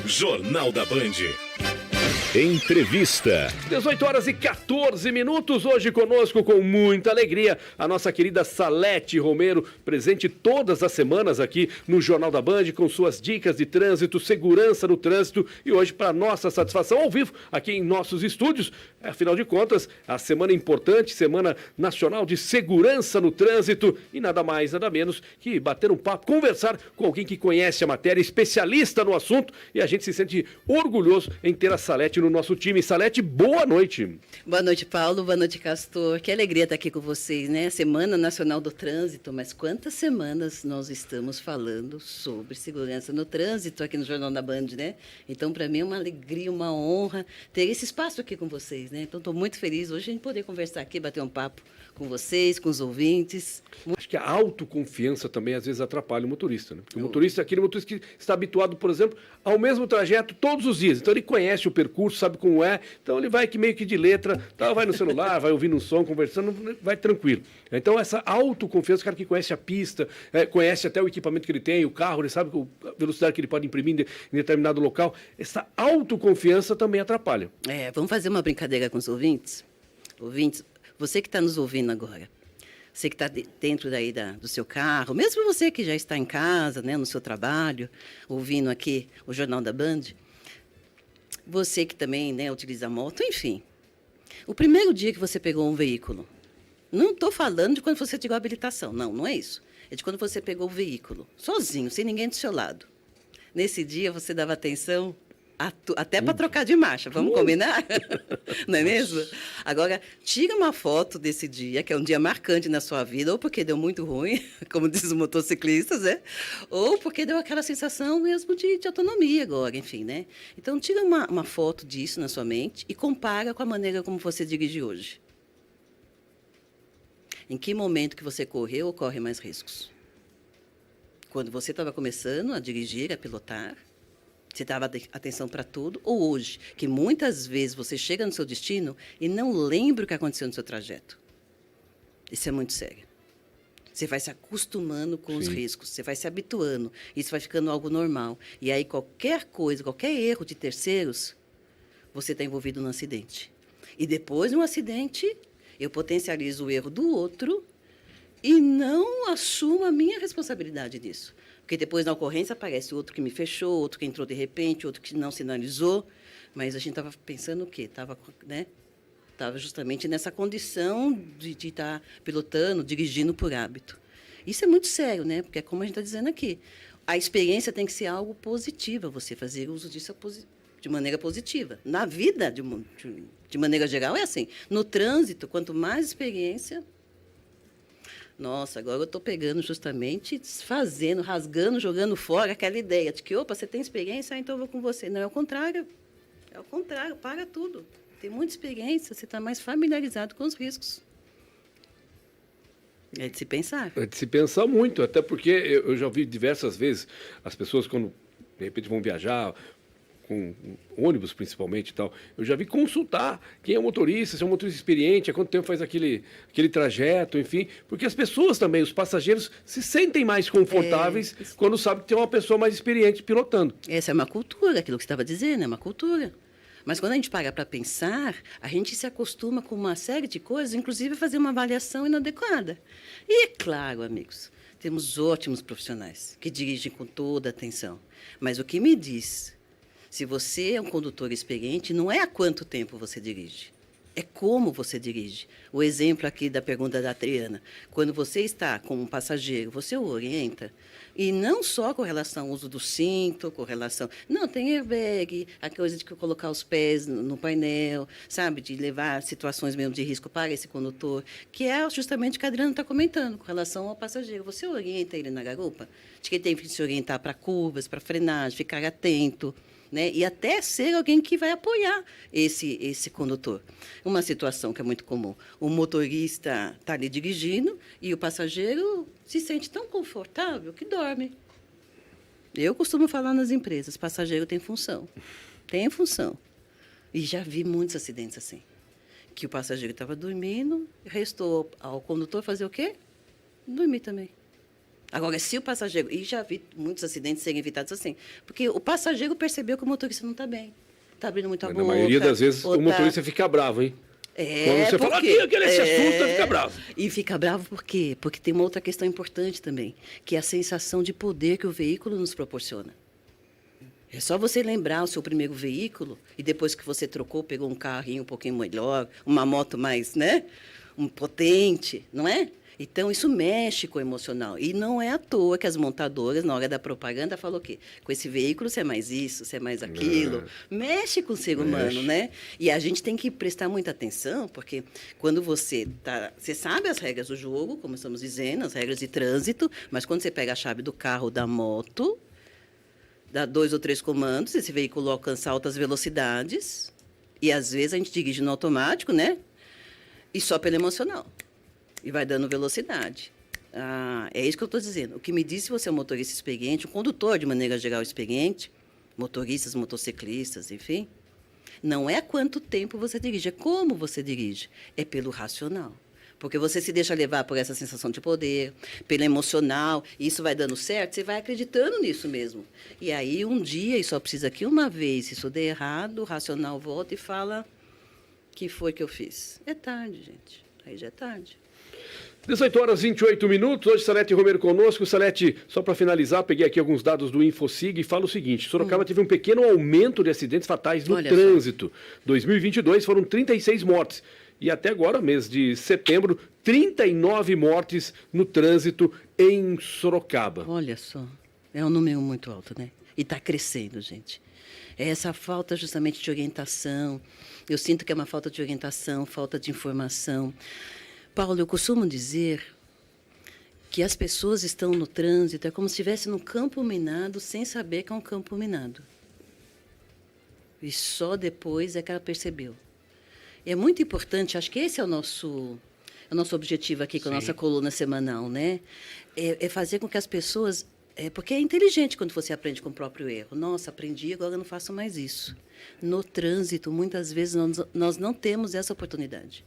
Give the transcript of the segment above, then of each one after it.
Jornal da Band. Entrevista. 18h14. Hoje conosco, com muita alegria, a nossa querida Salete Romero, presente todas as semanas aqui no Jornal da Band, com suas dicas de trânsito, segurança no trânsito. E hoje, para nossa satisfação, ao vivo, aqui em nossos estúdios. Afinal de contas, a semana importante, Semana Nacional de Segurança no Trânsito. E nada mais, nada menos que bater um papo, conversar com alguém que conhece a matéria, especialista no assunto. E a gente se sente orgulhoso em ter a Salete no nosso time. Salete, boa noite. Boa noite, Paulo. Boa noite, Castor. Que alegria estar aqui com vocês, né? Semana Nacional do Trânsito, mas quantas semanas nós estamos falando sobre segurança no trânsito aqui no Jornal da Band, né? Então, para mim é uma alegria, uma honra ter esse espaço aqui com vocês, né? Então, estou muito feliz hoje de poder conversar aqui, bater um papo com vocês, com os ouvintes. Acho que a autoconfiança também às vezes atrapalha o motorista, né? Porque o motorista é aquele motorista que está habituado, por exemplo, ao mesmo trajeto todos os dias. Então ele conhece o percurso, sabe como é, então ele vai meio que de letra, então vai no celular, vai ouvindo um som, conversando, vai tranquilo. Então essa autoconfiança, o cara que conhece a pista, conhece até o equipamento que ele tem, o carro, ele sabe a velocidade que ele pode imprimir em determinado local, essa autoconfiança também atrapalha. Vamos fazer uma brincadeira com os ouvintes? Ouvintes, você que está nos ouvindo agora, você que está dentro daí do seu carro, mesmo você que já está em casa, né, no seu trabalho, ouvindo aqui o Jornal da Band, você que também, né, utiliza a moto, enfim. O primeiro dia que você pegou um veículo, não estou falando de quando você tirou a habilitação, não é isso. É de quando você pegou o veículo, sozinho, sem ninguém do seu lado. Nesse dia você dava atenção até para trocar de marcha, vamos combinar? Não é mesmo? Agora, tira uma foto desse dia, que é um dia marcante na sua vida, ou porque deu muito ruim, como dizem os motociclistas, né? Ou porque deu aquela sensação mesmo de autonomia agora, enfim, né? Então, tira uma foto disso na sua mente e compara com a maneira como você dirige hoje. Em que momento que você correu ou corre mais riscos? Quando você estava começando a dirigir, a pilotar, você dava atenção para tudo, ou hoje, que muitas vezes você chega no seu destino e não lembra o que aconteceu no seu trajeto. Isso é muito sério. Você vai se acostumando com os riscos, você vai se habituando, isso vai ficando algo normal. E aí qualquer coisa, qualquer erro de terceiros, você está envolvido num acidente. E depois de um acidente, eu potencializo o erro do outro e não assumo a minha responsabilidade disso. Porque depois, na ocorrência, aparece outro que me fechou, outro que entrou de repente, outro que não sinalizou. Mas a gente estava pensando o quê? Estava, né? Estava justamente nessa condição de estar pilotando, dirigindo por hábito. Isso é muito sério, né? Porque é como a gente está dizendo aqui. A experiência tem que ser algo positivo, você fazer uso disso de maneira positiva. Na vida, de maneira geral, é assim. No trânsito, quanto mais experiência... Nossa, agora eu estou pegando justamente, desfazendo, rasgando, jogando fora aquela ideia de que, opa, você tem experiência, então eu vou com você. Não, é o contrário. É o contrário, para tudo. Tem muita experiência, você está mais familiarizado com os riscos. É de se pensar. É de se pensar muito, até porque eu já ouvi diversas vezes as pessoas, quando de repente vão viajar, com ônibus principalmente e tal, eu já vi consultar quem é o motorista, se é um motorista experiente, há quanto tempo faz aquele trajeto, enfim, porque as pessoas também, os passageiros, se sentem mais confortáveis quando sabem que tem uma pessoa mais experiente pilotando. Essa é uma cultura, aquilo que você estava dizendo, é uma cultura. Mas quando a gente para pensar, a gente se acostuma com uma série de coisas, inclusive fazer uma avaliação inadequada. E é claro, amigos, temos ótimos profissionais que dirigem com toda a atenção. Mas o que me diz... Se você é um condutor experiente, não é há quanto tempo você dirige, é como você dirige. O exemplo aqui da pergunta da Adriana, quando você está com um passageiro, você o orienta, e não só com relação ao uso do cinto, com relação... Não, tem airbag, a coisa de colocar os pés no painel, sabe, de levar situações mesmo de risco para esse condutor, que é justamente o que a Adriana está comentando, com relação ao passageiro. Você orienta ele na garupa, de que ele tem que se orientar para curvas, para frenagem, ficar atento... Né? E até ser alguém que vai apoiar esse condutor. Uma situação que é muito comum. O motorista está ali dirigindo e o passageiro se sente tão confortável que dorme. Eu costumo falar nas empresas, passageiro tem função. Tem função. E já vi muitos acidentes assim. Que o passageiro estava dormindo, restou ao condutor fazer o quê? Dormir também. Agora, se o passageiro... E já vi muitos acidentes serem evitados assim. Porque o passageiro percebeu que o motorista não está bem. Está abrindo muito a boca. Na maioria das vezes, o motorista fica bravo, hein? Quando você fala aqui, ele se assusta, fica bravo. E fica bravo por quê? Porque tem uma outra questão importante também, que é a sensação de poder que o veículo nos proporciona. É só você lembrar o seu primeiro veículo e depois que você trocou, pegou um carrinho um pouquinho melhor, uma moto mais, né? Um potente, não é? Então, isso mexe com o emocional. E não é à toa que as montadoras, na hora da propaganda, falam o quê? Com esse veículo, você é mais isso, você é mais aquilo. Mexe com o ser humano, né? E a gente tem que prestar muita atenção, porque quando você sabe as regras do jogo, como estamos dizendo, as regras de trânsito, mas quando você pega a chave do carro, da moto, dá 2 ou 3 comandos, esse veículo alcança altas velocidades, e às vezes a gente dirige no automático, né? E só pelo emocional. E vai dando velocidade. É isso que eu estou dizendo. O que me diz se você é um motorista experiente, um condutor de maneira geral experiente, motoristas, motociclistas, enfim, não é quanto tempo você dirige, é como você dirige. É pelo racional. Porque você se deixa levar por essa sensação de poder, pelo emocional, e isso vai dando certo, você vai acreditando nisso mesmo. E aí, um dia, e só precisa que uma vez, se isso der errado, o racional volta e fala: que foi que eu fiz? É tarde, gente. Aí já é tarde. 18 horas e 28 minutos, hoje Salete Romero conosco. Salete, só para finalizar, peguei aqui alguns dados do InfoSig e falo o seguinte: Sorocaba teve um pequeno aumento de acidentes fatais no trânsito. 2022 foram 36 mortes. E até agora, mês de setembro, 39 mortes no trânsito em Sorocaba. Olha só, é um número muito alto, né? E está crescendo, gente. É essa falta justamente de orientação. Eu sinto que é uma falta de orientação, falta de informação. Paulo, eu costumo dizer que as pessoas estão no trânsito, é como se estivesse num campo minado sem saber que é um campo minado. E só depois é que ela percebeu. É muito importante, acho que esse é o nosso objetivo aqui com a nossa coluna semanal, né? É fazer com que as pessoas... porque é inteligente quando você aprende com o próprio erro. Nossa, aprendi, agora eu não faço mais isso. No trânsito, muitas vezes, nós não temos essa oportunidade.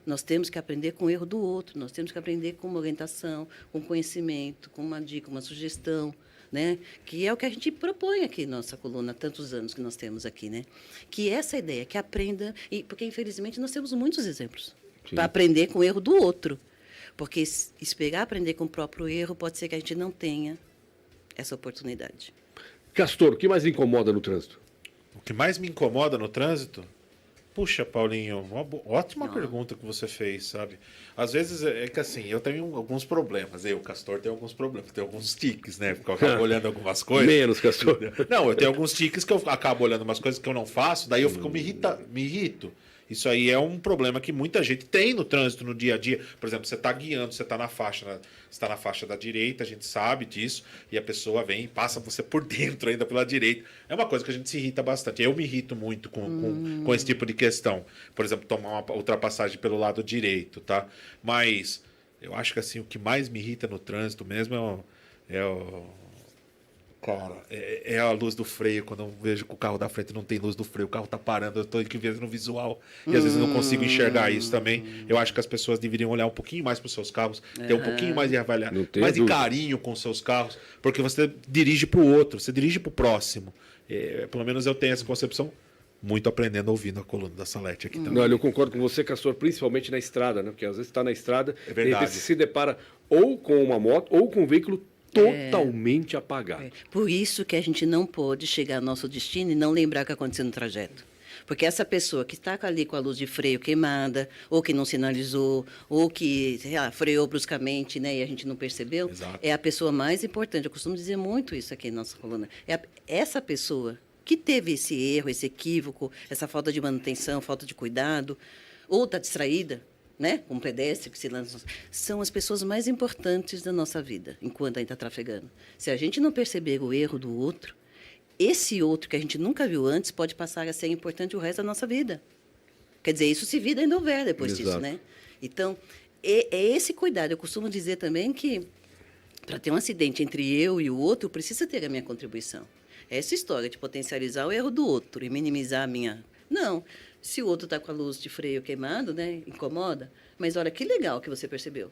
Nós temos que aprender com o erro do outro, nós temos que aprender com uma orientação, com conhecimento, com uma dica, uma sugestão, né? Que é o que a gente propõe aqui na nossa coluna, há tantos anos que nós temos aqui, né? Que essa ideia, que aprenda, porque infelizmente nós temos muitos exemplos para aprender com o erro do outro. Porque esperar aprender com o próprio erro pode ser que a gente não tenha essa oportunidade. Castor, o que mais incomoda no trânsito? O que mais me incomoda no trânsito? Puxa, Paulinho, uma ótima pergunta que você fez, sabe? Às vezes é que assim, eu tenho alguns problemas. O Castor tem alguns problemas, tem alguns tiques, né? Porque eu acabo olhando algumas coisas. Menos, Castor. Não, eu tenho alguns tiques que eu acabo olhando umas coisas que eu não faço, daí eu fico me irrito. Isso aí é um problema que muita gente tem no trânsito, no dia a dia. Por exemplo, você está guiando, você está na faixa da direita, a gente sabe disso, e a pessoa vem e passa você por dentro ainda pela direita. É uma coisa que a gente se irrita bastante. Eu me irrito muito com esse tipo de questão. Por exemplo, tomar uma ultrapassagem pelo lado direito, tá? Mas eu acho que assim, o que mais me irrita no trânsito mesmo Cara, é a luz do freio. Quando eu vejo que o carro da frente não tem luz do freio, o carro tá parando, eu tô aqui vendo no visual. E às vezes eu não consigo enxergar isso também. Eu acho que as pessoas deveriam olhar um pouquinho mais para os seus carros, ter um pouquinho mais de avaliar, mais de carinho com os seus carros, porque você dirige para o outro, você dirige para o próximo. Pelo menos eu tenho essa concepção. Muito aprendendo ouvindo a coluna da Salete aqui também. Olha, eu concordo com você, Castor, principalmente na estrada, né? Porque às vezes está na estrada e de repente se depara ou com uma moto ou com um veículo totalmente apagado. Por isso que a gente não pode chegar ao nosso destino e não lembrar o que aconteceu no trajeto. Porque essa pessoa que está ali com a luz de freio queimada, ou que não sinalizou, ou que freou bruscamente, né, e a gente não percebeu, é a pessoa mais importante. Eu costumo dizer muito isso aqui na nossa coluna. Essa pessoa que teve esse erro, esse equívoco, essa falta de manutenção, falta de cuidado, ou está distraída, né? Um pedestre que se lança, são as pessoas mais importantes da nossa vida, enquanto a gente está trafegando. Se a gente não perceber o erro do outro, esse outro que a gente nunca viu antes pode passar a ser importante o resto da nossa vida. Quer dizer, isso se vida ainda houver depois disso, né? Então, é esse cuidado. Eu costumo dizer também que, para ter um acidente entre eu e o outro, precisa ter a minha contribuição. Essa história de potencializar o erro do outro e minimizar a minha... Não. Se o outro está com a luz de freio queimado, né, incomoda, mas olha que legal que você percebeu.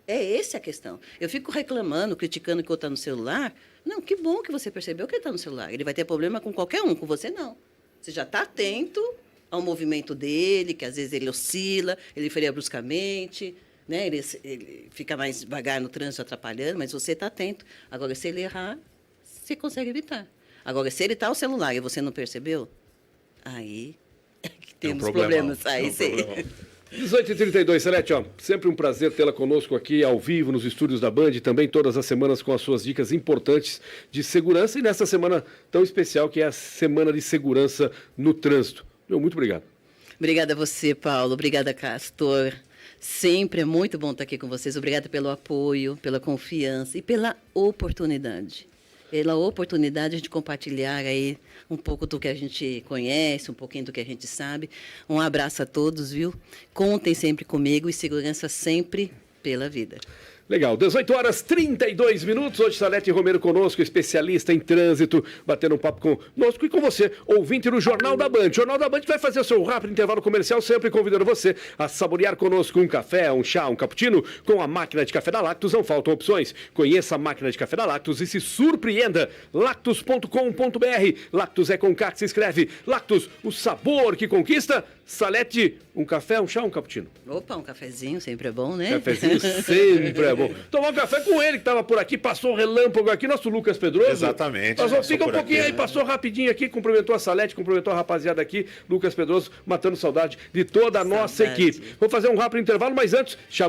É essa a questão. Eu fico reclamando, criticando que o outro está no celular. Não, que bom que você percebeu que ele está no celular. Ele vai ter problema com qualquer um, com você não. Você já está atento ao movimento dele, que às vezes ele oscila, ele freia bruscamente, né? Ele fica mais devagar no trânsito, atrapalhando, mas você está atento. Agora, se ele errar, você consegue evitar. Agora, se ele está ao celular e você não percebeu, aí é que temos problemas. Aí sim. 18h32, Salete, ó, sempre um prazer tê-la conosco aqui ao vivo nos estúdios da Band, também todas as semanas com as suas dicas importantes de segurança e nessa semana tão especial que é a Semana de Segurança no Trânsito. Muito obrigado. Obrigada a você, Paulo. Obrigada, Castor. Sempre é muito bom estar aqui com vocês. Obrigada pelo apoio, pela confiança e pela oportunidade. Pela oportunidade de compartilhar aí um pouco do que a gente conhece, um pouquinho do que a gente sabe. Um abraço a todos, viu? Contem sempre comigo e segurança sempre pela vida. Legal, 18h32. Hoje, Salete Romero conosco, especialista em trânsito, batendo um papo conosco e com você, ouvinte do Jornal da Band. O Jornal da Band vai fazer o seu rápido intervalo comercial, sempre convidando você a saborear conosco um café, um chá, um cappuccino. Com a máquina de café da Lactus não faltam opções. Conheça a máquina de café da Lactus e se surpreenda. Lactus.com.br. Lactus é com K que se escreve. Lactus, o sabor que conquista. Salete, um café, um chá, um cappuccino. Opa, um cafezinho sempre é bom, né? Cafezinho sempre é bom. Tomar um café com ele, que estava por aqui, passou um relâmpago aqui, nosso Lucas Pedroso. Exatamente. Passou, fica um pouquinho aqui, aí, passou rapidinho aqui, cumprimentou a Salete, cumprimentou a rapaziada aqui, Lucas Pedroso, matando saudade de toda a nossa equipe. Vou fazer um rápido intervalo, mas antes,